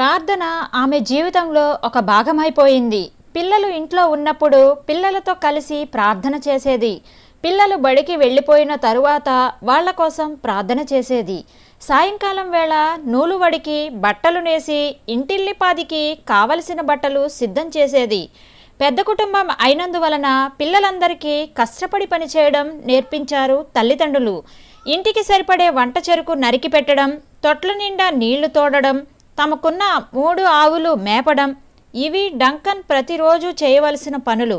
ప్రార్థన ఆమె జీవితంలో ఒక భాగమైపోయింది. పిల్లలు ఇంట్లో ఉన్నప్పుడు పిల్లలతో కలిసి ప్రార్థన చేసేది. పిల్లలు బడికి వెళ్ళిపోయిన తరువాత వాళ్ళ కోసం ప్రార్థన చేసేది. సాయంకాలం వేళ నూలువడికి బట్టలు నేసి ఇంటిల్లిపాదికి కావలసిన బట్టలు సిద్ధం చేసేది. పెద్ద కుటుంబం అయినందువలన పిల్లలందరికీ కష్టపడి పనిచేయడం నేర్పించారు తల్లిదండ్రులు. ఇంటికి సరిపడే వంట చెరుకు నరికి పెట్టడం, తొట్ల నిండా నీళ్లు తోడడం, తమకున్న 3 ఆవులు మేపడం, ఇవి డంకన్ ప్రతిరోజు చేయవలసిన పనులు.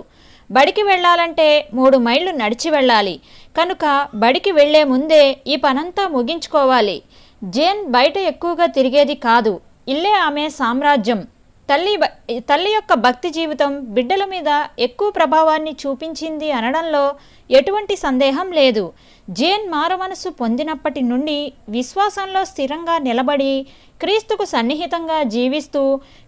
బడికి వెళ్ళాలంటే 3 మైళ్ళు నడిచి వెళ్ళాలి. కనుక బడికి వెళ్లే ముందే ఈ పనంతా ముగించుకోవాలి. జేన్ బయట ఎక్కువగా తిరిగేది కాదు. ఇల్లే ఆమె సామ్రాజ్యం. తల్లి యొక్క భక్తి జీవితం బిడ్డల మీద ఎక్కువ ప్రభావాన్ని చూపించింది అనడంలో ఎటువంటి సందేహం లేదు. జేన్ మారుమనసు పొందినప్పటి నుండి విశ్వాసంలో స్థిరంగా నిలబడి క్రీస్తుకు సన్నిహితంగా జీవిస్తూ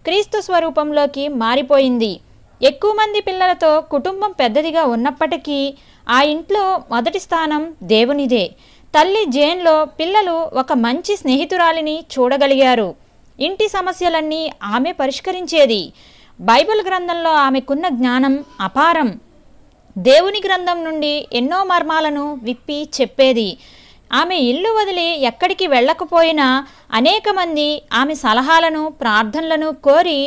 క్రీస్తు స్వరూపంలోకి మారిపోయింది. ఎక్కువ మంది పిల్లలతో కుటుంబం పెద్దదిగా ఉన్నప్పటికీ ఆ ఇంట్లో మొదటి స్థానం దేవునిదే. తల్లి జేన్లో పిల్లలు ఒక మంచి స్నేహితురాలిని చూడగలిగారు. ఇంటి సమస్యలన్నీ ఆమె పరిష్కరించేది. బైబిల్ గ్రంథంలో ఆమెకున్న జ్ఞానం అపారం. దేవుని గ్రంథం నుండి ఎన్నో మర్మాలను విప్పి చెప్పేది. ఆమె ఇల్లు వదిలి ఎక్కడికి వెళ్ళకపోయినా అనేక మంది ఆమె సలహాలను, ప్రార్థనలను కోరి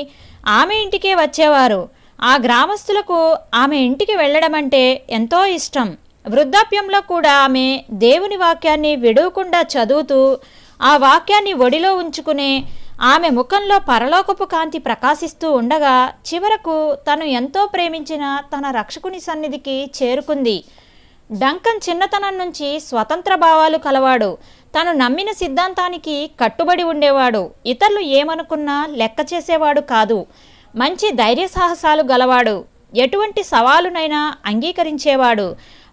ఆమె ఇంటికే వచ్చేవారు. ఆ గ్రామస్తులకు ఆమె ఇంటికి వెళ్ళడం అంటే ఎంతో ఇష్టం. వృద్ధాప్యంలో కూడా ఆమె దేవుని వాక్యాన్ని విడవకుండా చదువుతూ ఆ వాక్యాన్ని ఒడిలో ఉంచుకునే ఆమె ముఖంలో పరలోకపు కాంతి ప్రకాశిస్తూ ఉండగా చివరకు తను ఎంతో ప్రేమించిన తన రక్షకుని సన్నిధికి చేరుకుంది. డంకన్ చిన్నతనం నుంచి స్వతంత్ర భావాలు కలవాడు. తను నమ్మిన సిద్ధాంతానికి కట్టుబడి ఉండేవాడు. ఇతరులు ఏమనుకున్నా లెక్క చేసేవాడు కాదు. మంచి ధైర్య సాహసాలు గలవాడు. ఎటువంటి సవాలునైనా అంగీకరించేవాడు.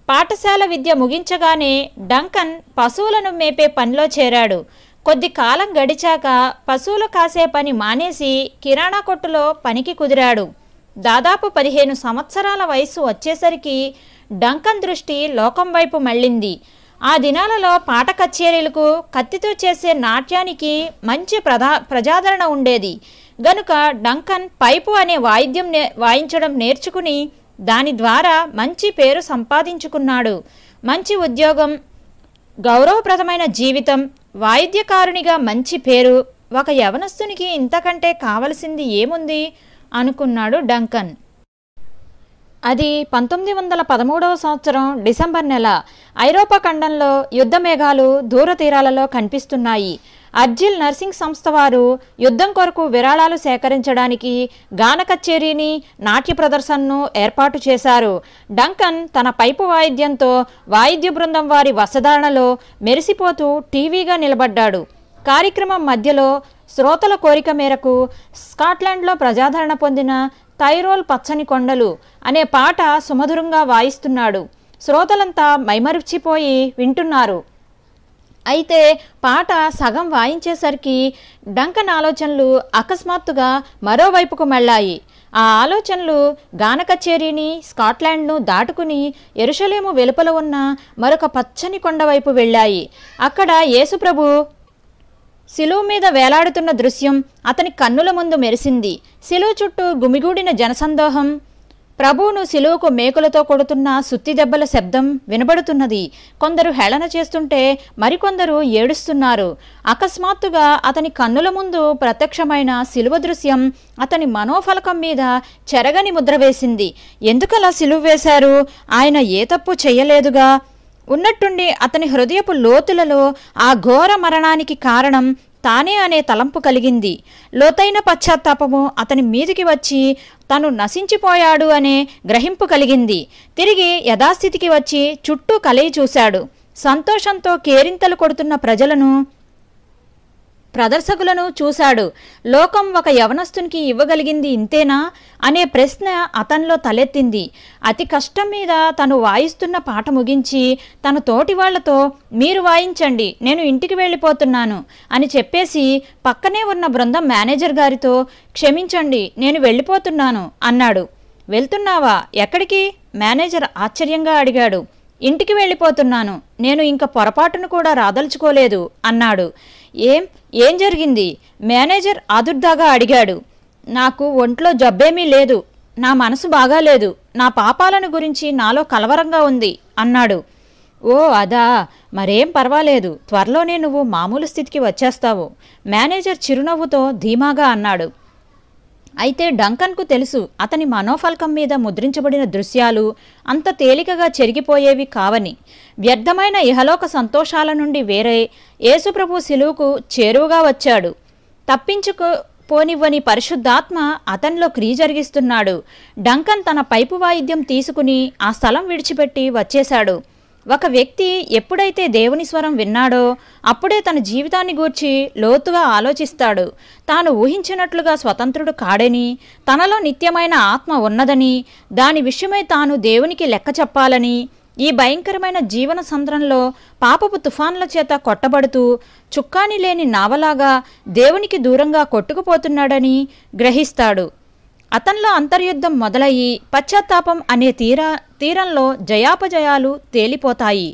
పాఠశాల విద్య ముగించగానే డంకన్ పశువులను మేపే పనిలో చేరాడు. కొద్ది కాలం గడిచాక పశువులు కాసే పని మానేసి కిరాణా కొట్టులో పనికి కుదిరాడు. దాదాపు 15 సంవత్సరాల వయసు వచ్చేసరికి డంకన్ దృష్టి లోకం వైపు మళ్ళింది. ఆ దినాలలో పాట కచేరీలకు, కత్తితో చేసే నాట్యానికి మంచి ప్రజాదరణ ఉండేది. గనుక డంకన్ పైపు అనే వాయిద్యం వాయించడం నేర్చుకుని దాని ద్వారా మంచి పేరు సంపాదించుకున్నాడు. మంచి ఉద్యోగం, గౌరవప్రదమైన జీవితం, వాయిద్యకారునిగా మంచి పేరు. ఒక యవనస్తునికి ఇంతకంటే కావలసింది ఏముంది అనుకున్నాడు డంకన్. అది 1913వ సంవత్సరం డిసెంబర్ నెల. ఐరోపా ఖండంలో యుద్ధ మేఘాలు దూర తీరాలలో కనిపిస్తున్నాయి. అర్జిల్ నర్సింగ్ సంస్థ వారు యుద్ధం కొరకు విరాళాలు సేకరించడానికి గాన కచేరీని, నాట్య ప్రదర్శనను ఏర్పాటు చేశారు. డంకన్ తన పైపు వాయిద్యంతో వాయిద్య బృందం వారి వసదారణలో మెరిసిపోతూ టీవీగా నిలబడ్డాడు. కార్యక్రమం మధ్యలో శ్రోతల కోరిక మేరకు స్కాట్లాండ్లో ప్రజాదరణ పొందిన తైరోల్ పచ్చని కొండలు అనే పాట సుమధురంగా వాయిస్తున్నాడు. శ్రోతలంతా మైమరిచిపోయి వింటున్నారు. అయితే పాట సగం వాయించేసరికి డంకన్ ఆలోచనలు అకస్మాత్తుగా మరోవైపుకు మళ్ళాయి. ఆ ఆలోచనలు గాన కచేరీని, స్కాట్లాండ్ను దాటుకుని యెరూషలేము వెలుపల ఉన్న మరొక పచ్చని కొండ వైపు వెళ్ళాయి. అక్కడ యేసుప్రభు శిలువ మీద వేలాడుతున్న దృశ్యం అతని కన్నుల ముందు మెరిసింది. శిలువ చుట్టూ గుమిగూడిన జనసందోహం, ప్రభువును శిలువకు మేకులతో కొడుతున్న సుత్తి దెబ్బల శబ్దం వినబడుతున్నది. కొందరు హేళన చేస్తుంటే మరికొందరు ఏడుస్తున్నారు. అకస్మాత్తుగా అతని కన్నుల ముందు ప్రత్యక్షమైన శిలువ దృశ్యం అతని మనోఫలకం మీద చెరగని ముద్ర వేసింది. ఎందుకలా శిలువ వేశారు? ఆయన ఏ తప్పు చెయ్యలేదుగా. ఉన్నట్టుండి అతని హృదయపు లోతులలో ఆ ఘోర మరణానికి కారణం తానే అనే తలంపు కలిగింది. లోతైన పశ్చాత్తాపము అతని మీదికి వచ్చి తను నశించిపోయాడు అనే గ్రహింపు కలిగింది. తిరిగి యథాస్థితికి వచ్చి చుట్టూ కలయి చూశాడు. సంతోషంతో కేరింతలు కొడుతున్న ప్రదర్శకులను చూశాడు. లోకం ఒక యవనస్తునికి ఇవ్వగలిగింది ఇంతేనా అనే ప్రశ్న అతనిలో తలెత్తింది. అతి కష్టం మీద తను వాయిస్తున్న పాట ముగించి తన తోటి వాళ్లతో మీరు వాయించండి, నేను ఇంటికి వెళ్ళిపోతున్నాను అని చెప్పేసి పక్కనే ఉన్న బృందం మేనేజర్ గారితో క్షమించండి, నేను వెళ్ళిపోతున్నాను అన్నాడు. వెళ్తున్నావా? ఎక్కడికి? మేనేజర్ ఆశ్చర్యంగా అడిగాడు. ఇంటికి వెళ్ళిపోతున్నాను, నేను ఇంక పొరపాటును కూడా రాదలుచుకోలేదు అన్నాడు. ఏం ఏం జరిగింది? మేనేజర్ ఆదుర్దాగా అడిగాడు. నాకు ఒంట్లో జబ్బేమీ లేదు, నా మనసు బాగాలేదు, నా పాపాలను గురించి నాలో కలవరంగా ఉంది అన్నాడు. ఓ అదా, మరేం పర్వాలేదు, త్వరలోనే నువ్వు మామూలు స్థితికి వచ్చేస్తావు, మేనేజర్ చిరునవ్వుతో ధీమాగా అన్నాడు. అయితే డంకన్కు తెలుసు అతని మనోఫలకం మీద ముద్రించబడిన దృశ్యాలు అంత తేలికగా చెరిగిపోయేవి కావని. వ్యర్థమైన ఇహలోక సంతోషాల నుండి వేరే యేసుప్రభు శిలువకు చేరువగా వచ్చాడు. తప్పించుకుపోనివ్వని పరిశుద్ధాత్మ అతనిలో క్రియ జరిగిస్తున్నాడు. డంకన్ తన పైపు వాయిద్యం తీసుకుని ఆ స్థలం విడిచిపెట్టి వచ్చేశాడు. ఒక వ్యక్తి ఎప్పుడైతే దేవుని స్వరం విన్నాడో అప్పుడే తన జీవితాన్ని గూర్చి లోతుగా ఆలోచిస్తాడు. తాను ఊహించినట్లుగా స్వతంత్రుడు కాడని, తనలో నిత్యమైన ఆత్మ ఉన్నదని, దాని విషయమై తాను దేవునికి లెక్క చెప్పాలని, ఈ భయంకరమైన జీవన సంద్రంలో పాపపు తుఫాన్ల చేత కొట్టబడుతూ చుక్కాని లేని నావలాగా దేవునికి దూరంగా కొట్టుకుపోతున్నాడని గ్రహిస్తాడు. అతనిలో అంతర్యుద్ధం మొదలయ్యి పశ్చాత్తాపం అనే తీరంలో జయాపజయాలు తేలిపోతాయి.